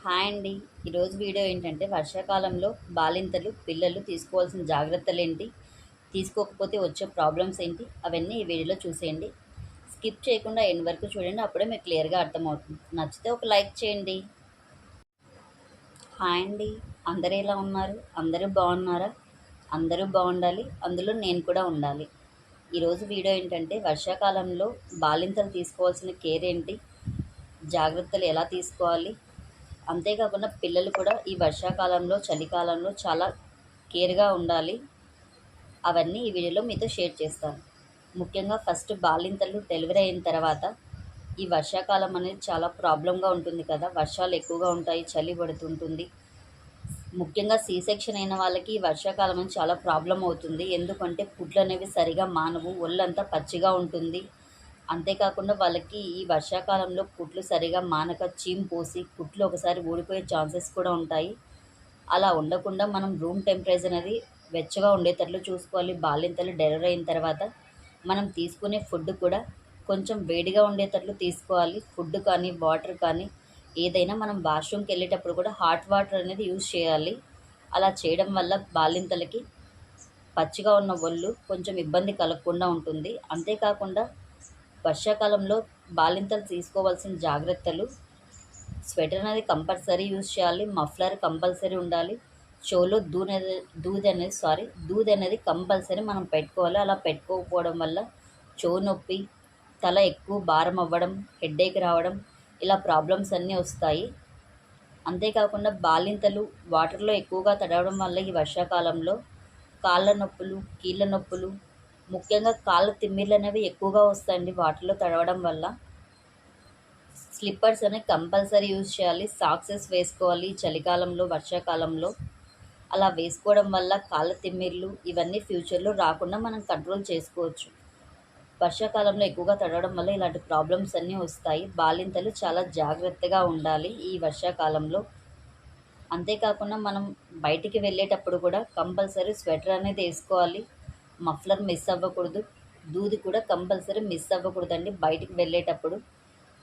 Hi అండి. ఈరోజు video ఏంటంటే వర్షాకాలంలో బాలింతలు పిల్లలు తీసుకోవాల్సిన జాగ్రత్తలేంటి, తీసుకోకపోతే వచ్చే ప్రాబ్లమ్స్ ఏంటి, అవన్నీ ఈ వీడియోలో చూసేయండి. స్కిప్ చేయకుండా ఎండ్ వరకు చూడండి, అప్పుడే మీకు క్లియర్గా అర్థమవుతుంది. నచ్చితే ఒక లైక్ చేయండి. హాయ్ అండి. అందరూ ఎలా ఉన్నారు? అందరూ బాగున్నారా? అందరూ బాగుండాలి, అందులో నేను కూడా ఉండాలి. ఈరోజు వీడియో ఏంటంటే వర్షాకాలంలో బాలింతలు తీసుకోవాల్సిన కేర్ ఏంటి, జాగ్రత్తలు ఎలా తీసుకోవాలి, అంతేకాకుండా పిల్లలు కూడా ఈ వర్షాకాలంలో చలికాలంలో చాలా కేర్గా ఉండాలి. అవన్నీ ఈ వీడియోలో మీతో షేర్ చేస్తాను. ముఖ్యంగా ఫస్ట్ బాలింతలు డెలివరీ అయిన తర్వాత ఈ వర్షాకాలం అనేది చాలా ప్రాబ్లంగా ఉంటుంది కదా. వర్షాలు ఎక్కువగా ఉంటాయి, చలి పడుతుంటుంది. ముఖ్యంగా సీ సెక్షన్ అయిన వాళ్ళకి ఈ వర్షాకాలం అనేది చాలా ప్రాబ్లం అవుతుంది. ఎందుకంటే పుట్లు అనేవి సరిగా మానవు, ఒళ్ళంతా పచ్చిగా ఉంటుంది. అంతేకాకుండా వాళ్ళకి ఈ వర్షాకాలంలో కుట్లు సరిగా మానక చీమ్ పోసి కుట్లు ఒకసారి ఊడిపోయే ఛాన్సెస్ కూడా ఉంటాయి. అలా ఉండకుండా మనం రూమ్ టెంపరేచర్ అనేది వెచ్చగా ఉండేటట్లు చూసుకోవాలి. బాలింతలు డెలివరీ అయిన తర్వాత మనం తీసుకునే ఫుడ్ కూడా కొంచెం వేడిగా ఉండేటట్లు తీసుకోవాలి. ఫుడ్ కానీ వాటర్ కానీ ఏదైనా మనం వాష్రూమ్కి వెళ్ళేటప్పుడు కూడా హాట్ వాటర్ అనేది యూజ్ చేయాలి. అలా చేయడం వల్ల బాలింతలకి పచ్చిగా ఉన్న ఒళ్ళు కొంచెం ఇబ్బంది కలగకుండా ఉంటుంది. అంతేకాకుండా వర్షాకాలంలో బాలింతలు తీసుకోవాల్సిన జాగ్రత్తలు: స్వెటర్ అనేది కంపల్సరీ యూజ్ చేయాలి. మఫ్లర్ కంపల్సరీ ఉండాలి. చెవులో దూది అనేది కంపల్సరీ మనం పెట్టుకోవాలి. అలా పెట్టుకోకపోవడం వల్ల చెవు నొప్పి, తల ఎక్కువ భారం అవ్వడం, హెడేక్ రావడం, ఇలా ప్రాబ్లమ్స్ అన్నీ వస్తాయి. అంతేకాకుండా బాలింతలు వాటర్లో ఎక్కువగా తడవడం వల్ల ఈ వర్షాకాలంలో కాళ్ళ నొప్పులు, కీళ్ళ నొప్పులు, ముఖ్యంగా కాళ్ళ తిమ్మిర్లు అనేవి ఎక్కువగా వస్తాయండి వాటర్లో తడవడం వల్ల. స్లిప్పర్స్ అనేవి కంపల్సరీ యూజ్ చేయాలి. సాక్సెస్ వేసుకోవాలి చలికాలంలో, వర్షాకాలంలో. అలా వేసుకోవడం వల్ల కాళ్ళ తిమ్మిర్లు ఇవన్నీ ఫ్యూచర్లో రాకుండా మనం కంట్రోల్ చేసుకోవచ్చు. వర్షాకాలంలో ఎక్కువగా తడవడం వల్ల ఇలాంటి ప్రాబ్లమ్స్ అన్నీ వస్తాయి. బాలింతలు చాలా జాగ్రత్తగా ఉండాలి ఈ వర్షాకాలంలో. అంతేకాకుండా మనం బయటికి వెళ్ళేటప్పుడు కూడా కంపల్సరీ స్వెటర్ అనేది వేసుకోవాలి. మఫ్లర్ మిస్ అవ్వకూడదు. దూది కూడా కంపల్సరీ మిస్ అవ్వకూడదండి బయటికి వెళ్ళేటప్పుడు.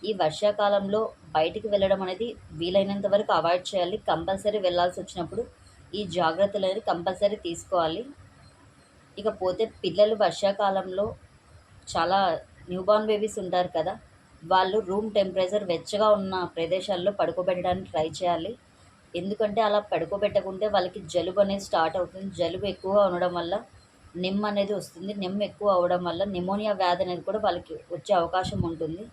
ఈ వర్షాకాలంలో బయటికి వెళ్ళడం అనేది వీలైనంత వరకు అవాయిడ్ చేయాలి. కంపల్సరీ వెళ్ళాల్సి వచ్చినప్పుడు ఈ జాగ్రత్తలు అనేది కంపల్సరీ తీసుకోవాలి. ఇకపోతే పిల్లలు వర్షాకాలంలో చాలా న్యూబార్న్ బేబీస్ ఉంటారు కదా, వాళ్ళు రూమ్ టెంపరేచర్ వెచ్చగా ఉన్న ప్రదేశాల్లో పడుకోబెట్టడానికి ట్రై చేయాలి. ఎందుకంటే అలా పడుకోబెట్టకుంటే వాళ్ళకి జలుబు అనేది స్టార్ట్ అవుతుంది. జలుబు ఎక్కువగా ఉండడం వల్ల నిమ్ము అనేది వస్తుంది. నిమ్ము ఎక్కువ అవ్వడం వల్ల నిమోనియా వ్యాధి అనేది కూడా వాళ్ళకి వచ్చే అవకాశం ఉంటుంది.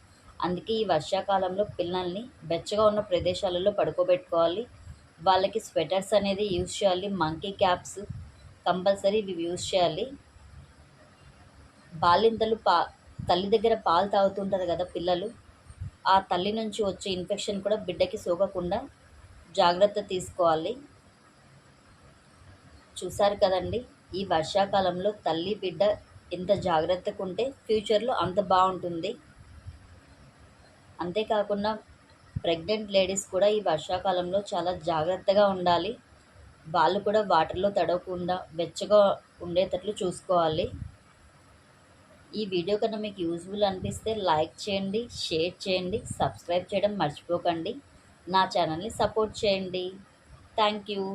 అందుకే ఈ వర్షాకాలంలో పిల్లల్ని వెచ్చగా ఉన్న ప్రదేశాలలో పడుకోబెట్టుకోవాలి. వాళ్ళకి స్వెటర్స్ అనేది యూజ్ చేయాలి. మంకీ క్యాప్స్ కంపల్సరీ ఇవి యూజ్ చేయాలి. బాలింతలు తల్లి దగ్గర పాలు తాగుతుంటారు కదా పిల్లలు, ఆ తల్లి నుంచి వచ్చే ఇన్ఫెక్షన్ కూడా బిడ్డకి సోకకుండా జాగ్రత్త తీసుకోవాలి. చూసారు కదండి, ఈ వర్షాకాలంలో తల్లి బిడ్డ ఎంత జాగ్రత్తగా ఉంటే ఫ్యూచర్లో అంత బాగుంటుంది. అంతేకాకుండా ప్రెగ్నెంట్ లేడీస్ కూడా ఈ వర్షాకాలంలో చాలా జాగ్రత్తగా ఉండాలి. వాళ్ళు కూడా వాటర్లో తడవకుండా వెచ్చగా ఉండేటట్లు చూసుకోవాలి. ఈ వీడియో కన్నా మీకు యూజ్ఫుల్ అనిపిస్తే లైక్ చేయండి, షేర్ చేయండి, సబ్స్క్రైబ్ చేయడం మర్చిపోకండి. నా ఛానల్ని సపోర్ట్ చేయండి. Thank you.